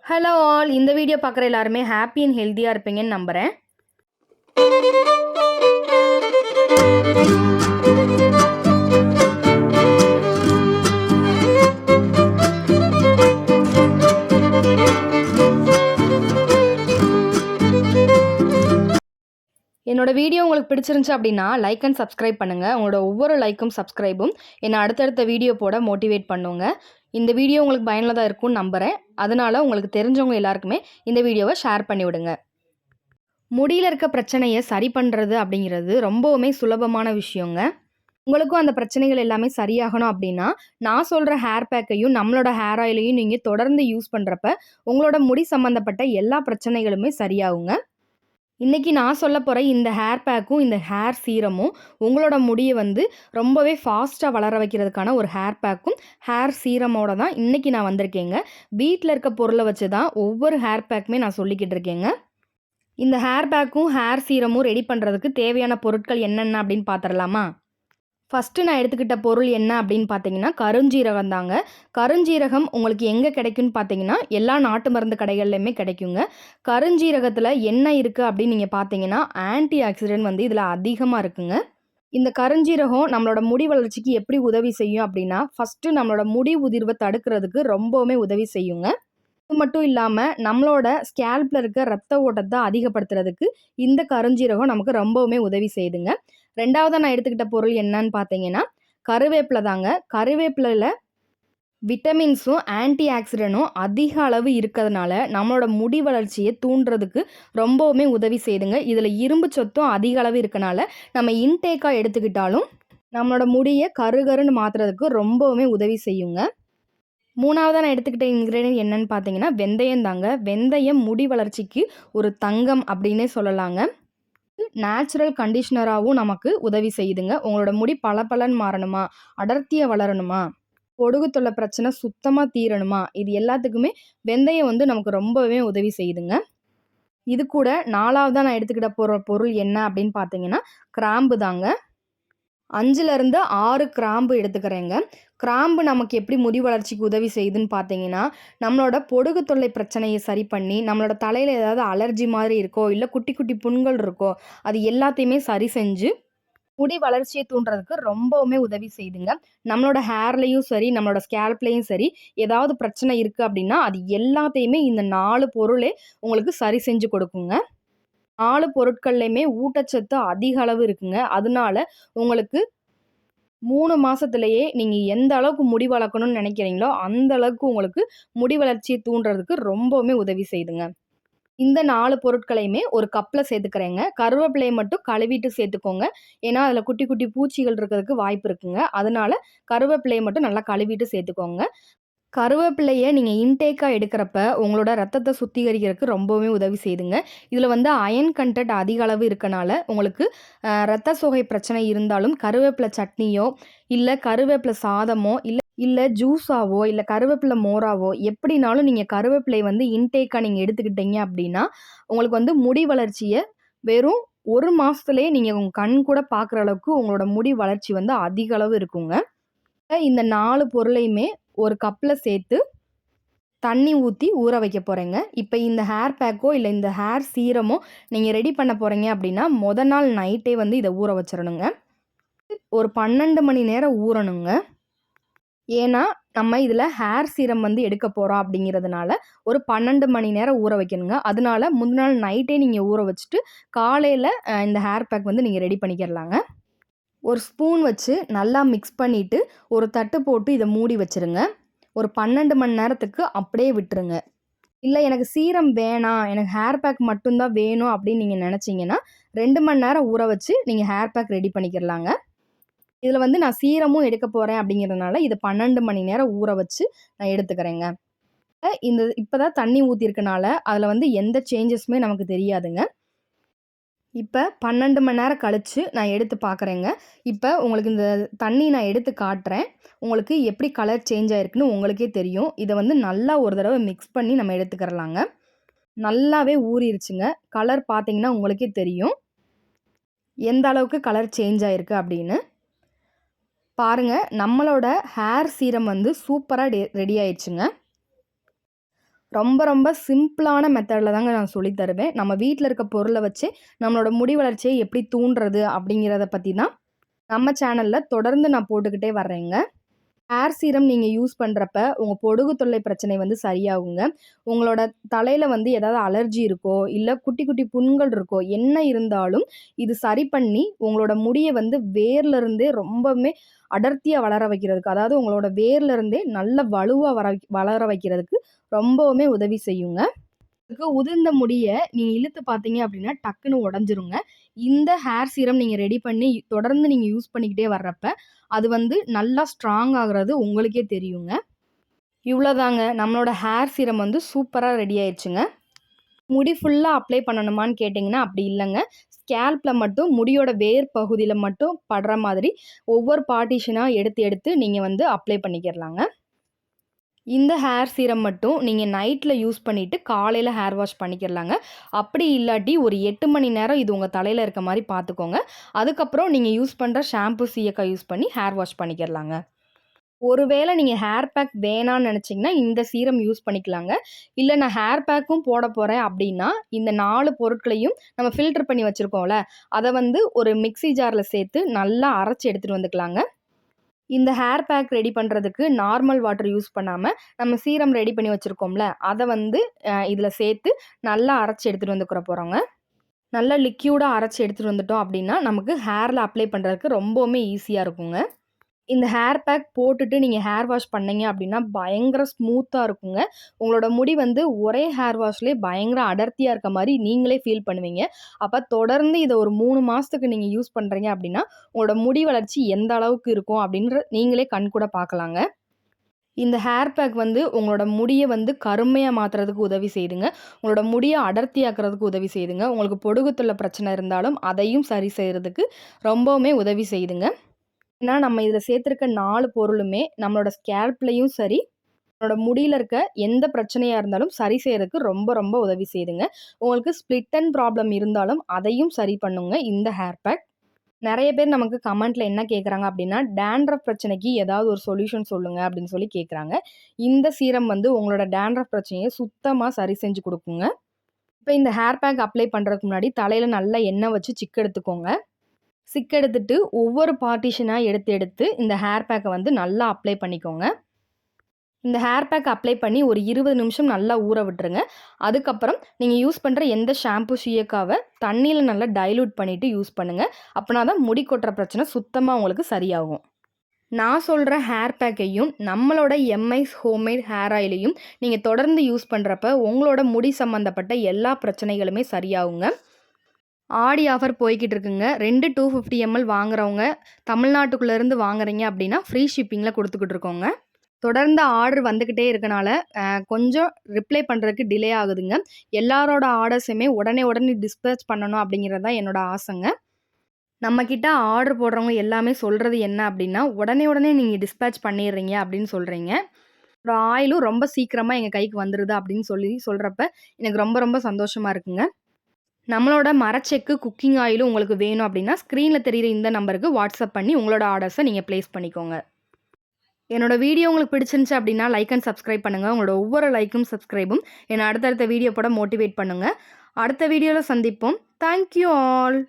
Hello all, இந்த video பார்க்குற எல்லாருமே ஹாப்பி அண்ட் ஹெல்த்தியாக இருப்பீங்கன்னு நம்புகிறேன். என்னோட வீடியோ உங்களுக்கு பிடிச்சிருந்துச்சு அப்படின்னா லைக் அண்ட் சப்ஸ்கிரைப் பண்ணுங்கள். உங்களோட ஒவ்வொரு லைக்கும் சப்ஸ்கிரைபும் என்னை அடுத்தடுத்த வீடியோ போட மோட்டிவேட் பண்ணுங்க. இந்த வீடியோ உங்களுக்கு பயனுள்ளதாக இருக்கும்னு நம்புகிறேன். அதனால் உங்களுக்கு தெரிஞ்சவங்க எல்லாருக்குமே இந்த வீடியோவை ஷேர் பண்ணி விடுங்க. முடியில் இருக்க பிரச்சனையை சரி பண்ணுறது அப்படிங்கிறது ரொம்பவுமே சுலபமான விஷயங்க. உங்களுக்கும் அந்த பிரச்சனைகள் எல்லாமே சரியாகணும் அப்படின்னா நான் சொல்கிற ஹேர் பேக்கையும் நம்மளோட ஹேர் ஆயிலையும் நீங்கள் தொடர்ந்து யூஸ் பண்ணுறப்ப உங்களோட முடி சம்மந்தப்பட்ட எல்லா பிரச்சனைகளுமே சரியாகுங்க. இன்றைக்கி நான் சொல்ல போகிற இந்த ஹேர் பேக்கும் இந்த ஹேர் சீரமும் உங்களோட முடியை ரொம்பவே ஃபாஸ்ட்டாக வளர வைக்கிறதுக்கான ஒரு ஹேர் பேக்கும் ஹேர் சீரமோட தான் இன்றைக்கி நான் வந்திருக்கேங்க. வீட்டில் இருக்க பொருளை வச்சு தான் ஒவ்வொரு ஹேர் பேக்குமே நான் சொல்லிக்கிட்டு இருக்கேங்க. இந்த ஹேர் பேக்கும் ஹேர் சீரமும் ரெடி பண்ணுறதுக்கு தேவையான பொருட்கள் என்னென்ன அப்படின்னு பார்த்துடலாமா? ஃபஸ்ட்டு நான் எடுத்துக்கிட்ட பொருள் என்ன அப்படின்னு பார்த்தீங்கன்னா கருஞ்சீரகம் தாங்க. கருஞ்சீரகம் உங்களுக்கு எங்கே கிடைக்குன்னு பார்த்தீங்கன்னா எல்லா நாட்டு மருந்து கடைகள்லையுமே கிடைக்குங்க. கருஞ்சீரகத்தில் என்ன இருக்குது அப்படின்னு நீங்கள் பார்த்தீங்கன்னா ஆன்டி ஆக்சிடென்ட் இதில் அதிகமாக இருக்குங்க. இந்த கருஞ்சீரகம் நம்மளோட முடி வளர்ச்சிக்கு எப்படி உதவி செய்யும் அப்படின்னா ஃபஸ்ட்டு நம்மளோட முடி உதிர்வை தடுக்கிறதுக்கு ரொம்பவுமே உதவி செய்யுங்க. இது மட்டும் இல்லாமல் நம்மளோட ஸ்கேல்பில் இருக்க ரத்த ஓட்டத்தை அதிகப்படுத்துறதுக்கு இந்த கருஞ்சீரகம் நமக்கு ரொம்பவுமே உதவி செய்யுதுங்க. ரெண்டாவதாக நான் எடுத்துக்கிட்ட பொருள் என்னன்னு பார்த்தீங்கன்னா கருவேப்பிலை தாங்க. கருவேப்பிலையில் விட்டமின்ஸும் ஆன்டி ஆக்சிடென்ட்டும் அதிக அளவு இருக்கிறதுனால நம்மளோட முடி வளர்ச்சியை தூண்டுறதுக்கு ரொம்பவுமே உதவி செய்யுதுங்க. இதில் இரும்பு சத்தும் அதிக அளவு இருக்கனால நம்ம இன்டேக்காக எடுத்துக்கிட்டாலும் நம்மளோட முடியை கருகருன்னு மாற்றுறதுக்கு ரொம்பவுமே உதவி செய்யுங்க. மூணாவதாக நான் எடுத்துக்கிட்ட இன்க்ரீடியன்ட் என்னன்னு பார்த்தீங்கன்னா வெந்தயம் தாங்க. வெந்தயம் முடி வளர்ச்சிக்கு ஒரு தங்கம் அப்படின்னே சொல்லலாங்க. நேச்சுரல் கண்டிஷ்னராகவும் நமக்கு உதவி செய்யுதுங்க. உங்களோட முடி பளபளன்னு மாறணுமா, அடர்த்தியாக வளரணுமா, பொடுகு தொல்லை பிரச்சனை சுத்தமாக தீரணுமா, இது எல்லாத்துக்குமே வெந்தயம் நமக்கு ரொம்பவே உதவி செய்யுதுங்க. இது கூட நாலாவதாக நான் எடுத்துக்கிட்ட பொருள் என்ன அப்படின்னு பார்த்தீங்கன்னா கிராம்பு தாங்க. 5லேருந்து 6 கிராம்பு எடுத்துக்கிறேங்க. கிராம்பு நமக்கு எப்படி முடி வளர்ச்சிக்கு உதவி செய்யுதுன்னு பார்த்தீங்கன்னா நம்மளோட பொடுகு தொல்லை பிரச்சனையை சரி பண்ணி நம்மளோட தலையில் ஏதாவது அலர்ஜி மாதிரி இருக்கோ இல்லை குட்டி குட்டி புண்கள் இருக்கோ அது எல்லாத்தையுமே சரி செஞ்சு முடி வளர்ச்சியை தூண்டுறதுக்கு ரொம்பவுமே உதவி செய்யுதுங்க. நம்மளோட ஹேர்லேயும் சரி நம்மளோட ஸ்கேல்ப்லேயும் சரி ஏதாவது பிரச்சனை இருக்குது அப்படின்னா அது எல்லாத்தையுமே இந்த 4 பொருளே உங்களுக்கு சரி செஞ்சு கொடுக்குங்க. 4 பொருட்கள்லையுமே ஊட்டச்சத்து அதிக அளவு இருக்குங்க. அதனால உங்களுக்கு 3 மாதத்துலேயே நீங்கள் எந்த அளவுக்கு முடி வளர்க்கணும்னு நினைக்கிறீங்களோ அந்த அளவுக்கு உங்களுக்கு முடி வளர்ச்சியை தூண்டுறதுக்கு ரொம்பவுமே உதவி செய்யுதுங்க. இந்த 4 பொருட்களையுமே ஒரு கப்பில் சேர்த்துக்கிறேங்க. கருவேப்பிலையை மட்டும் கழுவிட்டு சேர்த்துக்கோங்க. ஏன்னா அதில் குட்டி குட்டி பூச்சிகள் இருக்கிறதுக்கு வாய்ப்பு இருக்குங்க. அதனால கருவேப்பிலையை மட்டும் நல்லா கழுவிட்டு சேர்த்துக்கோங்க. கருவேப்பிலையை நீங்கள் இன்டேக்காக எடுக்கிறப்ப உங்களோட ரத்தத்தை சுத்திகரிக்கிறதுக்கு ரொம்பவுமே உதவி செய்யுதுங்க. இதில் அயன் கண்டென்ட் அதிக அளவு இருக்கனால உங்களுக்கு ரத்த சோகை பிரச்சனை இருந்தாலும் கருவேப்பிலை சட்னியோ இல்லை கருவேப்பிலை சாதமோ இல்லை ஜூஸாவோ இல்லை கருவேப்பிலை மோராவோ எப்படினாலும் நீங்கள் கருவேப்பிலை இன்டேக்காக நீங்கள் எடுத்துக்கிட்டீங்க அப்படின்னா உங்களுக்கு முடி வளர்ச்சியை வெறும் 1 மாதத்துலேயே நீங்கள் உங்கள் கண் கூட பார்க்குற அளவுக்கு உங்களோட முடி வளர்ச்சி அதிக அளவு இருக்குங்க. இந்த 4 பொருளையுமே ஒரு கப்பில் சேர்த்து தண்ணி ஊற்றி ஊற வைக்க போகிறேங்க. இப்போ இந்த ஹேர் பேக்கோ இல்லை இந்த ஹேர் சீரமோ நீங்கள் ரெடி பண்ண போகிறீங்க அப்படின்னா மொதல் நாள் நைட்டே இதை ஊற வச்சிடணுங்க. ஒரு 12 மணி நேரம் ஊறணுங்க. ஏன்னா நம்ம இதில் ஹேர் சீரம் எடுக்க போகிறோம் அப்படிங்கிறதுனால ஒரு 12 மணி நேரம் ஊற வைக்கணுங்க. அதனால முந்தின நாள் நைட்டே நீங்கள் ஊற வச்சுட்டு காலையில் இந்த ஹேர் பேக் நீங்கள் ரெடி பண்ணிக்கிறலாங்க. ஒரு ஸ்பூன் வச்சு நல்லா மிக்ஸ் பண்ணிவிட்டு ஒரு தட்டு போட்டு இதை மூடி வச்சுருங்க. ஒரு 12 மணி நேரத்துக்கு அப்படியே விட்டுருங்க. இல்லை எனக்கு சீரம் வேணாம், எனக்கு ஹேர் பேக் மட்டும்தான் வேணும் அப்படின்னு நீங்கள் நினச்சிங்கன்னா 2 மணி நேரம் ஊற வச்சு நீங்கள் ஹேர் பேக் ரெடி பண்ணிக்கிறலாங்க. இதில் நான் சீரமும் எடுக்க போகிறேன் அப்படிங்கிறதுனால இதை 12 மணி நேரம் ஊற வச்சு நான் எடுத்துக்கிறேங்க. இப்போ தான் தண்ணி ஊற்றிருக்கனால அதில் எந்த சேஞ்சஸுமே நமக்கு தெரியாதுங்க. இப்போ 12 மணி நேரம் கழித்து நான் எடுத்து பார்க்குறேங்க. இப்போ உங்களுக்கு இந்த தண்ணி நான் எடுத்து காட்டுறேன். உங்களுக்கு எப்படி கலர் சேஞ்ச் ஆகிருக்குன்னு உங்களுக்கே தெரியும். இதை நல்லா ஒரு தடவை மிக்ஸ் பண்ணி நம்ம எடுத்துக்கிறலாங்க. நல்லாவே ஊறிடுச்சுங்க. கலர் பார்த்தீங்கன்னா உங்களுக்கே தெரியும் எந்த அளவுக்கு கலர் சேஞ்ச் ஆகிருக்கு அப்படின்னு. பாருங்கள், நம்மளோட ஹேர் சீரம் சூப்பராக ரெடி ஆயிடுச்சுங்க. ரொம்ப ரொம்ப சிம்பிளான மெத்தடில் தாங்க நான் சொல்லித் தருவேன். நம்ம வீட்ல இருக்க பொருள வச்சு நம்மளோட முடி வளர்ச்சிய எப்படி தூண்டுறது அப்படிங்கிறத பத்தி தான் நம்ம சேனல்ல தொடர்ந்து நான் போட்டுக்கிட்டே வர்றேங்க. ஹேர் சீரம் நீங்க யூஸ் பண்றப்ப, உங்க பொடுகு தொல்லை பிரச்சனை வந்து சரியாகுங்க. உங்களோட தலையில வந்து ஏதாவது அலர்ஜி இருக்கோ, இல்ல குட்டி குட்டி புண்கள் இருக்கோ, என்ன இருந்தாலும் இது சரி பண்ணி உங்களோட முடிய வந்து வேர்ல இருந்தே ரொம்பவுமே அடர்த்தியா வளர வைக்கிறதுக்கு, அதாவது உங்களோட வேர்ல இருந்தே நல்ல வலுவா வளர வைக்கிறதுக்கு ரொம்பவுமே உதவி செய்யுங்க. உதிர்ந்த முடிய நீங்க இழுத்து பார்த்தீங்க அப்படின்னா, டக்குன்னு உடைஞ்சிருங்க. இந்த ஹேர் சீரம் நீங்க ரெடி பண்ணி தொடர்ந்து நீங்க யூஸ் பண்ணிக்கிட்டே வர்றப்ப, அது வந்து நல்லா ஸ்ட்ராங் ஆகுறது உங்களுக்கே தெரியுங்க. இவ்வளோதாங்க. நம்மளோட ஹேர் சீரம் வந்து சூப்பரா ரெடி ஆயிருச்சுங்க. முடி ஃபுல்லா அப்ளை பண்ணணுமான்னு கேட்டிங்கன்னா, அப்படி இல்லங்க. ஸ்கேல்ப்ல மட்டும் முடியோட வேர் பகுதியில மட்டும் படுற மாதிரி ஒவ்வொரு பார்ட்டிஷனா எடுத்து எடுத்து நீங்க வந்து அப்ளை பண்ணிக்கிறலாங்க. இந்த ஹேர் சீரம் மட்டும் நீங்க நைட்ல யூஸ் பண்ணிட்டு காலையில ஹேர் வாஷ் பண்ணிக்கிறலாங்க. அப்படி இல்லாட்டி ஒரு 8 மணி நேரம் இது உங்க தலையில இருக்க மாரி பார்த்துக்கோங்க. அதுக்கப்புறம் நீங்க யூஸ் பண்ற ஷாம்பு, சீயக்காய் யூஸ் பண்ணி ஹேர் வாஷ் பண்ணிக்கிறலாங்க. ஒருவேளை நீங்க ஹேர் பேக் வேணான்னு நெனச்சீங்கன்னா, இந்த சீரம் யூஸ் பண்ணிக்கலாங்க. இல்ல நான் ஹேர் பேக்கும் போட போறேன் அப்படின்னா, இந்த 4 பொருட்களையும் நம்ம ஃபில்டர் பண்ணி வச்சிருக்கோம்ல, அத வந்து ஒரு மிக்ஸி ஜார்ல சேர்த்து நல்லா அரைச்சு எடுத்துட்டு வந்துக்கலாங்க. இந்த ஹேர் பேக் ரெடி பண்ணுறதுக்கு நார்மல் வாட்டர் யூஸ் பண்ணாம, நம்ம சீரம் ரெடி பண்ணி வச்சிருக்கோம்ல, அத வந்து இதில சேர்த்து நல்லா அரைச்சு எடுத்துட்டு வந்துக்கிற போறோங்க. நல்லா லிக்யூடா அரைச்சு எடுத்துட்டு வந்துட்டோம் அப்படின்னா, நமக்கு ஹேர்ல அப்ளை பண்றதுக்கு ரொம்பவுமே ஈஸியா இருக்குங்க. இந்த ஹேர் பேக் போட்டுட்டு நீங்க ஹேர் வாஷ் பண்ணீங்க அப்படின்னா, பயங்கர ஸ்மூத்தா இருக்குங்க. உங்களோட முடி வந்து ஒரே ஹேர் வாஷ்லயே பயங்கர அடர்த்தியா இருக்க மாரி நீங்களே ஃபீல் பண்ணுவீங்க. அப்ப தொடர்ந்து இத ஒரு 3 மாசத்துக்கு நீங்க யூஸ் பண்றீங்க அப்படின்னா, உங்களோட முடி வளர்ச்சி எந்த அளவுக்கு இருக்கும் அப்படின்ற நீங்களே கண்கூட பார்க்கலாங்க. இந்த ஹேர் பேக் வந்து உங்களோட முடிய வந்து கருமையா மாத்துறதுக்கு உதவி செய்யுதுங்க. உங்களோட முடிய அடர்த்தியாக்குறதுக்கு உதவி செய்யுதுங்க. உங்களுக்கு பொடுகு தொல்ல பிரச்சனை இருந்தாலும் அதையும் சரி செய்றதுக்கு ரொம்பவுமே உதவி செய்யுதுங்க. ஏன்னா, நம்ம இதில சேர்த்திருக்க 4 பொருளுமே நம்மளோட ஸ்கேல்ப்லயும் சரி, நம்மளோட முடியில இருக்க எந்த பிரச்சனையா இருந்தாலும் சரி செய்றதுக்கு ரொம்ப ரொம்ப உதவி செய்யுதுங்க. உங்களுக்கு ஸ்ப்ளிட் எண்ட் ப்ராப்ளம் இருந்தாலும் அதையும் சரி பண்ணுங்க இந்த ஹேர் பேக். நெறைய பேர் நமக்கு கமெண்ட்ல என்ன கேட்குறாங்க அப்டின்னா, டாண்ட்ரஃப் பிரச்சனைக்கு ஏதாவது ஒரு சொல்யூஷன் சொல்லுங்க அப்டின்னு சொல்லி கேட்குறாங்க. இந்த சீரம் வந்து உங்களோட டாண்ட்ரஃப் பிரச்சனைய சுத்தமா சரி செஞ்சு குடுக்குங்க. இப்ப இந்த ஹேர் பேக் அப்ளை பண்றதுக்கு முன்னாடி தலையில நல்லா எண்ணெய் வச்சு சிக்கெடுத்துக்கோங்க. சிக்கெடுத்துட்டு ஒவ்வொரு பார்ட்டிஷனா எடுத்து எடுத்து இந்த ஹேர் பேக்க வந்து நல்லா அப்ளை பண்ணிக்கோங்க. இந்த ஹேர் பேக் அப்ளை பண்ணி ஒரு 20 நிமிஷம் நல்லா ஊற விட்டுருங்க. அதுக்கப்புறம் நீங்க யூஸ் பண்ற எந்த ஷாம்பு, சீயக்காவ தண்ணீல நல்லா டைல்யூட் பண்ணிட்டு யூஸ் பண்ணுங்க. அப்பனா தான் முடி கொட்டுற பிரச்சனை சுத்தமா உங்களுக்கு சரியாகும். நான் சொல்ற ஹேர் பேக்கையும், நம்மளோட எம்ஐஸ் ஹோம்மேட் ஹேர் ஆயிலையும் நீங்க தொடர்ந்து யூஸ் பண்றப்ப உங்களோட முடி சம்மந்தப்பட்ட எல்லா பிரச்சனைகளுமே சரியாகுங்க. ஆடி ஆஃபர் போய்க்கிட்டு இருக்குங்க. 2 250 எம்எல் வாங்குறவங்க தமிழ்நாட்டுக்குள்ளேருந்து வாங்குறீங்க அப்படின்னா, ஃப்ரீ ஷிப்பிங்கில குடுத்துக்கிட்டு இருக்கோங்க. தொடர்ந்து ஆர்டர் வந்துக்கிட்டே இருக்கனால, கொஞ்சம் ரிப்ளை பண்றதுக்கு டிலே ஆகுதுங்க. எல்லாரோட ஆர்டர்ஸுமே உடனே உடனே டிஸ்பேட்ச் பண்ணணும் அப்படிங்கிறது தான் என்னோட ஆசைங்க. நம்மக்கிட்ட ஆர்டர் போடுறவங்க எல்லாமே சொல்றது என்ன அப்படின்னா, உடனே உடனே நீங்க டிஸ்பேட்ச் பண்ணிடுறீங்க அப்படின்னு சொல்றீங்க. ஒரு ஆயிலும் ரொம்ப சீக்கிரமா எங்க கைக்கு வந்துருது அப்படின்னு சொல்லி சொல்றப்ப, எனக்கு ரொம்ப ரொம்ப சந்தோஷமா இருக்குங்க. நம்மளோட மரச்செக்கு குக்கிங் ஆயிலும் உங்களுக்கு வேணும் அப்படின்னா, ஸ்க்ரீன்ல தெரியிற இந்த நம்பருக்கு வாட்ஸ்அப் பண்ணி உங்களோட ஆர்டர்ஸ நீங்க பிளேஸ் பண்ணிக்கோங்க. என்னோட வீடியோ உங்களுக்கு பிடிச்சிருந்துச்சு அப்படின்னா, லைக் அண்ட் சப்ஸ்கிரைப் பண்ணுங்க. உங்களோட ஒவ்வொரு லைக்கும், சப்ஸ்கிரைபும் என்ன அடுத்தடுத்த வீடியோ போட மோட்டிவேட் பண்ணுங்க. அடுத்த வீடியோல சந்திப்போம். Thank you all.